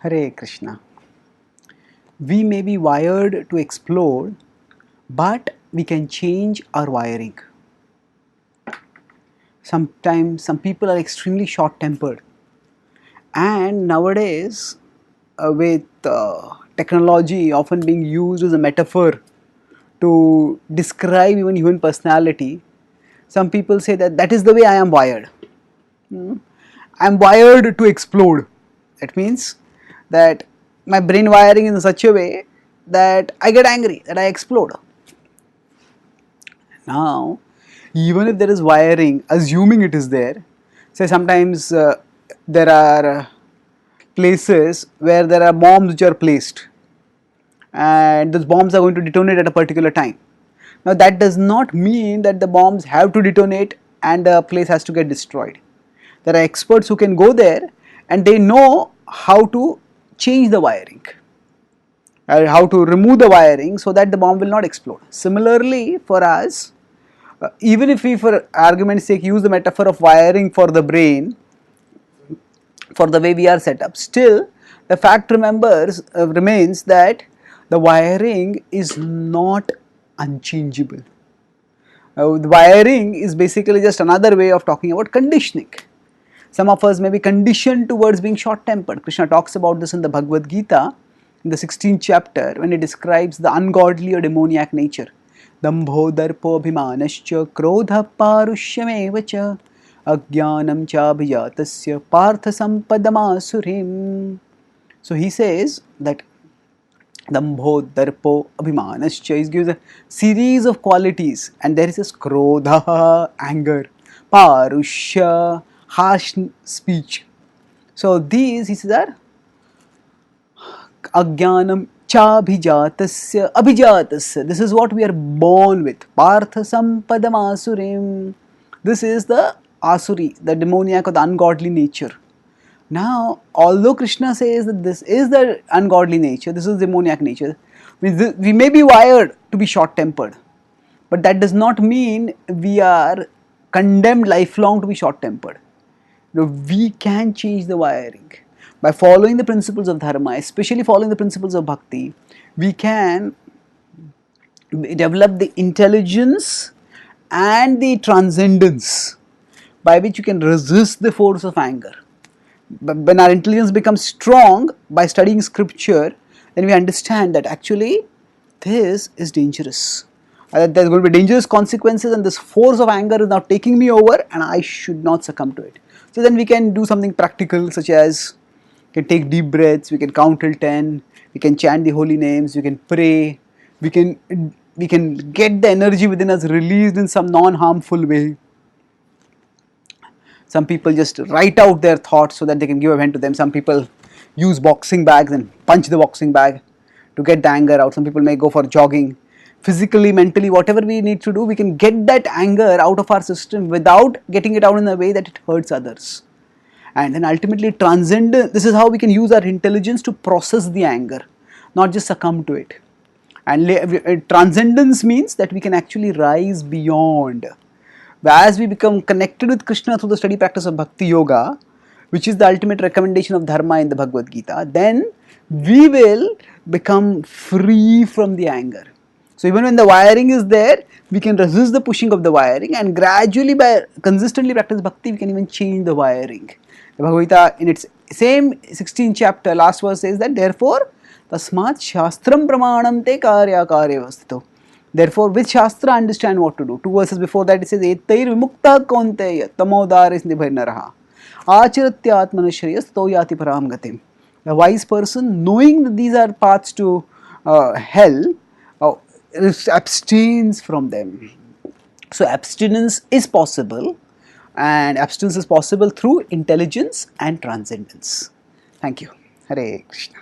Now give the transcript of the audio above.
Hare Krishna. We may be wired to explode, but we can change our wiring. Sometimes some people are extremely short tempered, and nowadays, with technology often being used as a metaphor to describe even human personality, some people say that that is the way I am wired. I am wired to explode. That means that my brain wiring is in such a way that I get angry, that I explode. Now, even if there is wiring, assuming it is there, say sometimes there are places where there are bombs which are placed, and those bombs are going to detonate at a particular time. Now, that does not mean that the bombs have to detonate and the place has to get destroyed. There are experts who can go there and they know how to change the wiring, how to remove the wiring so that the bomb will not explode. Similarly, for us, even if we, for argument's sake, use the metaphor of wiring for the brain, for the way we are set up, still the fact remains that the wiring is not unchangeable. The wiring is basically just another way of talking about conditioning. Some of us may be conditioned towards being short tempered. Krishna talks about this in the Bhagavad Gita in the 16th chapter when he describes the ungodly or demoniac nature. Dambho darpo bhimanascha krodha parushyameva ajnanam cha abhijatasya partha sampadamasurim. So he says that Dambho, Darpo, Abhimanascha. He gives a series of qualities, and there is this Krodha, anger, Parushya, harsh speech. So these, he says, are Ajnanam Chabhijatasya Abhijatasya. This is what we are born with. Partha Sampadam Asurim. This is the Asuri, the demoniac or the ungodly nature. Now, although Krishna says that this is the ungodly nature, this is demoniac nature, we may be wired to be short tempered, but that does not mean we are condemned lifelong to be short tempered. We can change the wiring by following the principles of dharma, especially following the principles of bhakti. We can develop the intelligence and the transcendence by which you can resist the force of anger. But when our intelligence becomes strong by studying scripture, then we understand that actually this is dangerous. There's going to be dangerous consequences, and this force of anger is now taking me over, and I should not succumb to it. So then we can do something practical, such as we can take deep breaths, we can count till 10, we can chant the holy names, we can pray, we can get the energy within us released in some non-harmful way. Some people just write out their thoughts so that they can give a vent to them. Some people use boxing bags and punch the boxing bag to get the anger out. Some people may go for jogging. Physically, mentally, whatever we need to do, we can get that anger out of our system without getting it out in a way that it hurts others. And then ultimately transcend, this is how we can use our intelligence to process the anger, not just succumb to it. And transcendence means that we can actually rise beyond. As we become connected with Krishna through the study practice of Bhakti Yoga, which is the ultimate recommendation of Dharma in the Bhagavad Gita, then we will become free from the anger. So even when the wiring is there, we can resist the pushing of the wiring, and gradually by consistently practice Bhakti, we can even change the wiring. The Bhagavad Gita in its same 16th chapter, last verse says that therefore, tasmat shastram pramanam te karya karya vastito. Therefore, with Shastra, understand what to do. 2 verses before that, it says, Etair vimukta kaunteya tamodaris nibhainaraha acharatya shreyas toyati param gatim. A wise person, knowing that these are paths to hell, abstains from them. So, abstinence is possible, and abstinence is possible through intelligence and transcendence. Thank you. Hare Krishna.